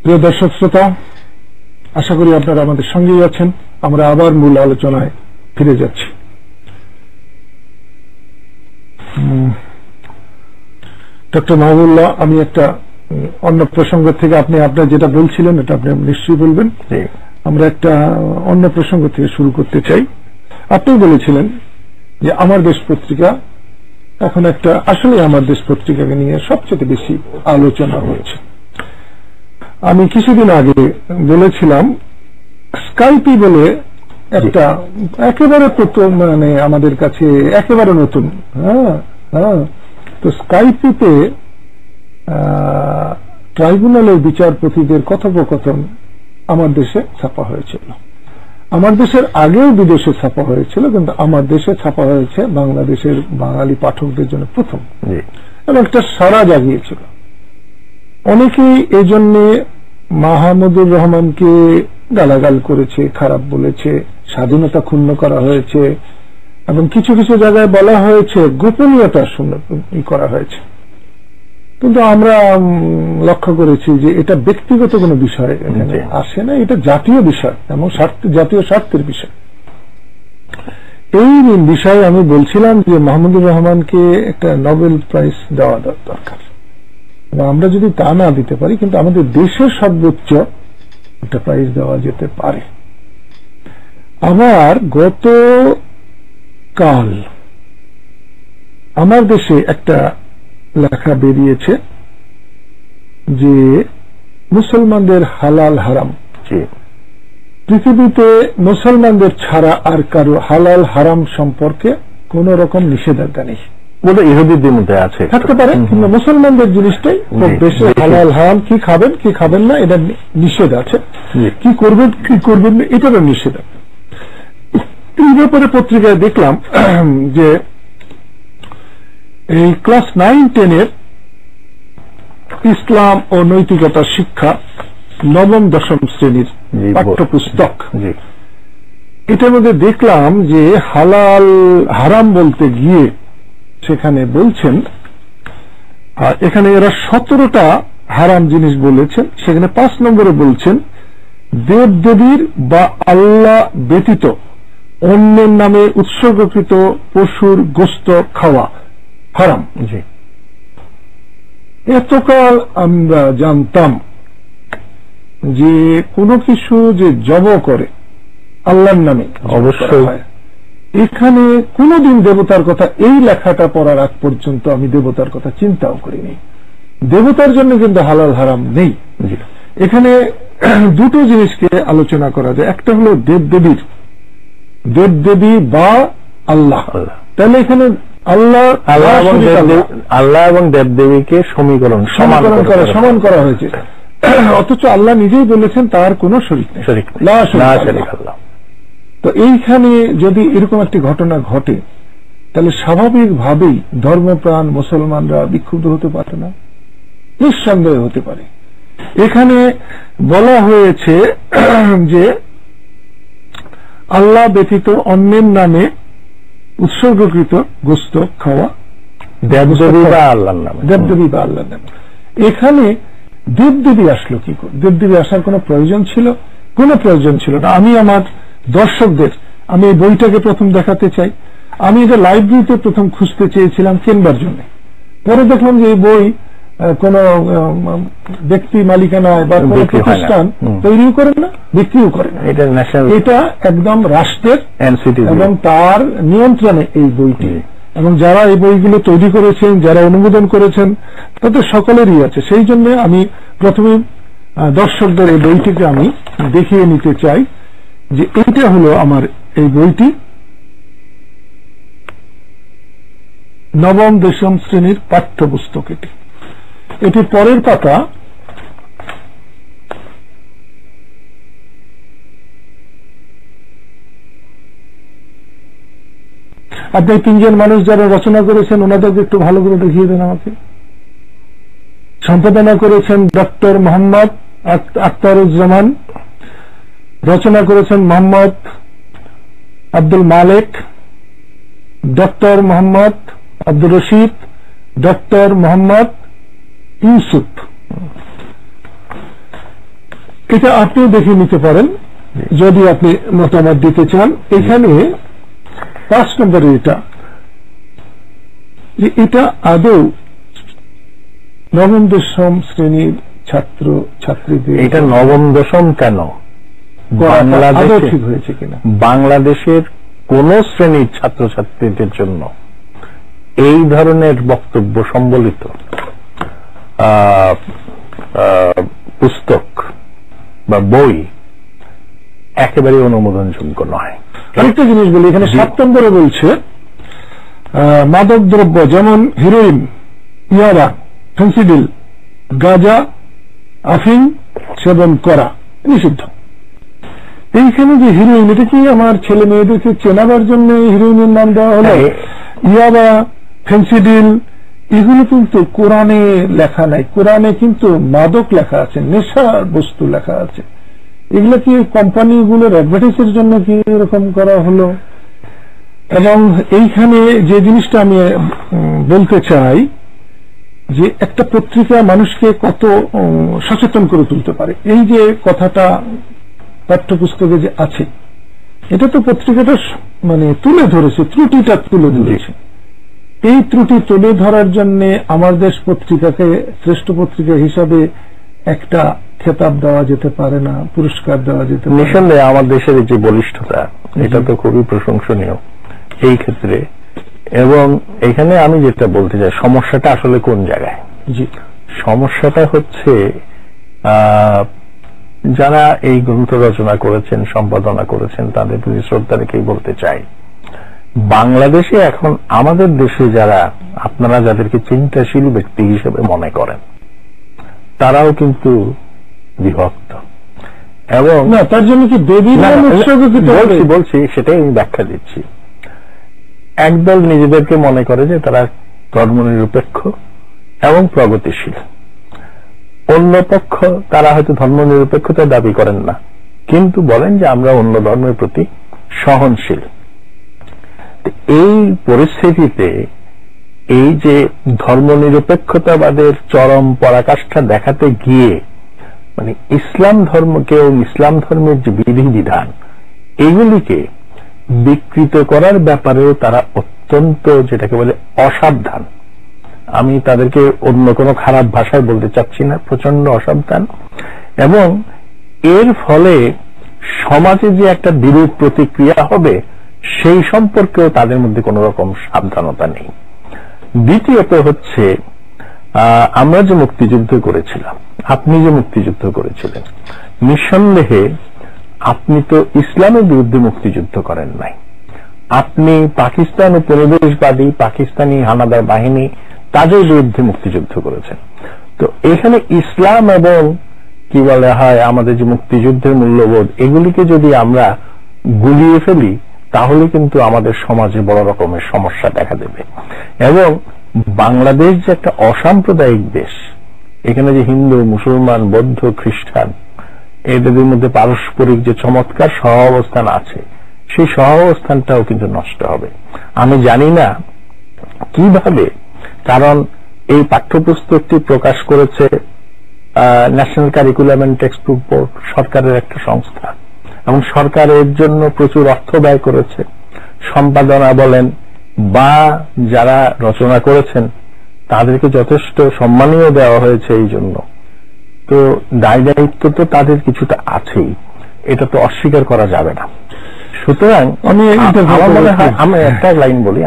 প্রিয় দর্শক শ্রোতা, আশা করি আপনারা আমাদের সঙ্গেই আছেন। আমরা আবার মূল আলোচনায় ফিরে যাচ্ছি। ডক্টর মাহবুবুল্লাহ, আমি একটা অন্য প্রসঙ্গ থেকে আপনি আপনার যেটা বলছিলেন এটা আপনি নিশ্চয়ই বলবেন। আমরা একটা অন্য প্রসঙ্গ থেকে শুরু করতে চাই। আপনি বলেছিলেন যে আমার দেশ পত্রিকা এখন একটা, আসলে আমার দেশ পত্রিকাকে নিয়ে সবচেয়ে বেশি আলোচনা হচ্ছে। আমি কিছুদিন আগে বলেছিলাম স্কাইপি বলে একটা একেবারে প্রথম, মানে আমাদের কাছে একেবারে নতুন। তো স্কাইপিতে ট্রাইব্যুনালের বিচারপতিদের কথোপকথন আমার দেশে ছাপা হয়েছিল। আমার দেশের আগেও বিদেশে ছাপা হয়েছিল, কিন্তু আমার দেশে ছাপা হয়েছে বাংলাদেশের বাঙালি পাঠকদের জন্য প্রথম, এবং একটা সাড়া জাগিয়েছিল। অনেকেই এই জন্য মাহমুদুর রহমানকে গালাগাল করেছে, খারাপ বলেছে, স্বাধীনতা ক্ষুণ্ণ করা হয়েছে, এবং কিছু কিছু জায়গায় বলা হয়েছে গোপনীয়তা করা হয়েছে। কিন্তু আমরা লক্ষ্য করেছি যে এটা ব্যক্তিগত কোনো বিষয় এখানে আসে না, এটা জাতীয় বিষয় এবং জাতীয় স্বার্থের বিষয়। এই বিষয়ে আমি বলছিলাম যে মাহমুদুর রহমানকে একটা নোবেল প্রাইজ দেওয়া দরকার। আমরা যদি তা না দিতে পারি, কিন্তু আমাদের দেশের সর্বোচ্চ একটা প্রাইজ দেওয়া যেতে পারে। আবার গতকাল আমার দেশে একটা লেখা বেরিয়েছে যে মুসলমানদের হালাল হারাম, পৃথিবীতে মুসলমানদের ছাড়া আর কারো হালাল হারাম সম্পর্কে কোন রকম নিষেধাজ্ঞা নেই। ইহুদিদের মধ্যে আছে, থাকতে পারে, কিন্তু মুসলমানদের জিনিসটাই খুব বেশি। হালাল হারাম, কি খাবেন কি খাবেন না এটা নিষেধ আছে, কি করবেন কি করবেন না এটারও নিষেধ আছে। এই ব্যাপারে পত্রিকায় দেখলাম যে এই ক্লাস 9-10 ইসলাম ও নৈতিকতা শিক্ষা নবম-দশম শ্রেণীর পাঠ্যপুস্তক, এটার মধ্যে দেখলাম যে হালাল হারাম বলতে গিয়ে সেখানে বলছেন, আর এখানে এরা 17টা হারাম জিনিস বলেছেন। সেখানে 5 নম্বরে বলছেন দেব দেবীর বা আল্লাহ ব্যতীত অন্যের নামে উৎসর্গকৃত পশুর গোশত খাওয়া হারাম। এতকাল আমরা জানতাম যে কোনো কিছু যে জব করে আল্লাহর নামে অবশ্যই, এখানে কোনদিন দেবতার কথা, এই লেখাটা পড়ার আগ পর্যন্ত আমি দেবতার কথা চিন্তাও করিনি। দেবতার জন্য কিন্তু হালাল হারাম নেই। এখানে দুটো জিনিসকে আলোচনা করা যায়। একটা হলো দেবদেবী বা আল্লাহ। তাহলে এখানে আল্লাহ এবং দেবদেবীকে সমান করা হয়েছে, অথচ আল্লাহ নিজেই বলেছেন তার কোনো শরীক নেই। তো এইখানে যদি এরকম একটি ঘটনা ঘটে, তাহলে স্বাভাবিকভাবেই ধর্মপ্রাণ মুসলমানরা বিক্ষুব্ধ হতে পারে না, নিঃসন্দেহে হতে পারে। এখানে বলা হয়েছে যে আল্লাহ ব্যতীত অন্যের নামে উৎসর্গকৃত গোশত খাওয়া দেবদেবী বা আল্লাহর নামে। এখানে দেবদেবী আসলো কি করে? দেবদেবী আসার কোনো প্রয়োজন ছিল? কোনো প্রয়োজন ছিল না। আমি আমার দর্শকদের আমি এই বইটাকে প্রথম দেখাতে চাই। আমি এটা লাইব্রেরিতে প্রথম খুঁজতে চেয়েছিলাম কেনবার জন্য, পরে দেখলাম যে এই বই কোন ব্যক্তি মালিকানায় বা কোন প্রতিষ্ঠান তৈরিও করে না, বিক্রিও করে না। এটা একদম রাষ্ট্রের এবং তার নিয়ন্ত্রণে এই বইটি, এবং যারা এই বইগুলো তৈরি করেছেন, যারা অনুমোদন করেছেন, তাদের সকলেরই আছে। সেই জন্য আমি প্রথমে দর্শকদের এই বইটিকে আমি দেখিয়ে নিতে চাই যে এইটা হলো আমার এই বইটি, নবম-দশম শ্রেণীর পাঠ্যপুস্তক। এটি পরের পাতা। আপনি 3 জন মানুষ যারা রচনা করেছেন ওনাদেরকে একটু ভালো করে দেখিয়ে দেন আমাকে। সম্পাদনা করেছেন ডক্টর মোহাম্মদ আখতারুজ্জামান, রচনা করেছেন মোহাম্মদ আব্দুল মালেক, ডক্টর মোহাম্মদ আব্দুর রশিদ, ডক্টর মোহাম্মদ ইউসুফ। এটা আপনিও দেখে নিতে পারেন যদি আপনি মতামত দিতে চান। এখানে 5 নম্বরে এটা যে এটা আদৌ নবম দশম শ্রেণীর ছাত্র ছাত্রীদের, এটা নবম দশম কেন, আদৌ ঠিক হয়েছে কিনা বাংলাদেশের কোন শ্রেণীর ছাত্রছাত্রীদের জন্য এই ধরনের বক্তব্য সম্বলিত পুস্তক বা বই একেবারে অনুমোদনযোগ্য নয়। আরেকটা জিনিস বলি, এখানে 7 নম্বরে বলছে মাদক দ্রব্য যেমন হিরোইন, ইয়াবা, ফেন্সিডিল, গাঁজা, আফিং সেবন করা নিষিদ্ধ। এইখানে যে হিরোইন, এটা কি আমার ছেলে মেয়েদেরকে চেনাবার জন্য হিরোইনের নাম দেওয়া হলো? ইয়াবা, ফেন্সিডিল এগুলো কিন্তু কোরআনে লেখা নাই। কোরআনে কিন্তু মাদক লেখা আছে, নেশার বস্তু লেখা আছে। এগুলো কি কোম্পানিগুলোর অ্যাডভার্টাইজের জন্য কি এরকম করা হলো? এবং এইখানে যে জিনিসটা আমি বলতে চাই যে একটা পত্রিকা মানুষকে কত সচেতন করে তুলতে পারে। এই যে কথাটা পাঠ্যপুস্তকে যে আছে, এটা তো পত্রিকাটা মানে তুলে ধরেছে, ত্রুটিটা তুলে ধরেছে। এই ত্রুটি তুলে ধরার জন্য আমার দেশ পত্রিকাকে শ্রেষ্ঠ পত্রিকা হিসাবে একটা খেতাব দেওয়া যেতে পারে না, পুরস্কার দেওয়া যেতে পারে? নিঃসন্দেহে আমার দেশের যে বলিষ্ঠতা, এটা তো খুবই প্রশংসনীয় এই ক্ষেত্রে। এবং এখানে আমি যেটা বলতে চাই, সমস্যাটা আসলে কোন জায়গায়? জি, সমস্যাটা হচ্ছে যারা এই গ্রন্থ রচনা করেছেন, সম্পাদনা করেছেন, তাদের প্রতি শ্রদ্ধা রেখেই বলতে চাই, বাংলাদেশে এখন আমাদের দেশে যারা, আপনারা যাদেরকে চিন্তাশীল ব্যক্তি হিসেবে মনে করেন, তারাও কিন্তু বিভক্ত। এবং না, তার জন্য কি বলছি সেটাই আমি ব্যাখ্যা দিচ্ছি। একদল নিজেদেরকে মনে করে যে তারা ধর্মনিরপেক্ষ এবং প্রগতিশীল, অন্য পক্ষ তারা হয়তো ধর্মনিরপেক্ষতা দাবি করেন না, কিন্তু বলেন যে আমরা অন্য ধর্মের প্রতি সহনশীল। এই পরিস্থিতিতে এই যে ধর্মনিরপেক্ষতাবাদের চরম পরাকাষ্ঠা দেখাতে গিয়ে মানে ইসলাম ধর্মকে এবং ইসলাম ধর্মের যে বিধিবিধান এগুলিকে বিকৃত করার ব্যাপারেও তারা অত্যন্ত, যেটাকে বলে অসাবধান। আমি তাদেরকে অন্য কোনো খারাপ ভাষায় বলতে চাচ্ছি না, প্রচন্ড অসাবধান। এবং এর ফলে সমাজে যে একটা বিরূপ প্রতিক্রিয়া হবে সেই সম্পর্কেও তাদের মধ্যে কোন রকম সাবধানতা নেই। দ্বিতীয়ত হচ্ছে, আমরা যে মুক্তিযুদ্ধ করেছিলাম, আপনি যে মুক্তিযুদ্ধ করেছিলেন, নিঃসন্দেহে আপনি তো ইসলামের বিরুদ্ধে মুক্তিযুদ্ধ করেন নাই, আপনি পাকিস্তান উপনিবেশবাদী পাকিস্তানি হানাদার বাহিনী তাদের বিরুদ্ধে মুক্তিযুদ্ধ করেছেন। তো এখানে ইসলাম এবং কি বলা হয় আমাদের যে মুক্তিযুদ্ধের মূল্যবোধ, এগুলিকে যদি আমরা গুলিয়ে ফেলি তাহলে কিন্তু আমাদের সমাজে বড় রকমের সমস্যা দেখা দেবে। এবং বাংলাদেশ যে একটা অসাম্প্রদায়িক দেশ, এখানে যে হিন্দু, মুসলমান, বৌদ্ধ, খ্রিস্টান এদের মধ্যে পারস্পরিক যে চমৎকার সহাবস্থান আছে, সেই সহাবস্থানটাও কিন্তু নষ্ট হবে। আমি জানি না কিভাবে, কারণ এই পাঠ্যপুস্তকটি প্রকাশ করেছে national curriculum and textbook board, সরকারের একটা সংস্থা, এবং সরকার এর জন্য প্রচুর অর্থ ব্যয় করেছে। সম্পাদনা বলেন বা যারা রচনা করেছেন তাদেরকে যথেষ্ট সম্মানীয় দেওয়া হয়েছে এই জন্য। তো দায় দায়িত্ব তো তাদের কিছুটা আছেই, এটা তো অস্বীকার করা যাবে না। সুতরাং আমার মনে হয়, আমি একটা লাইন বলি,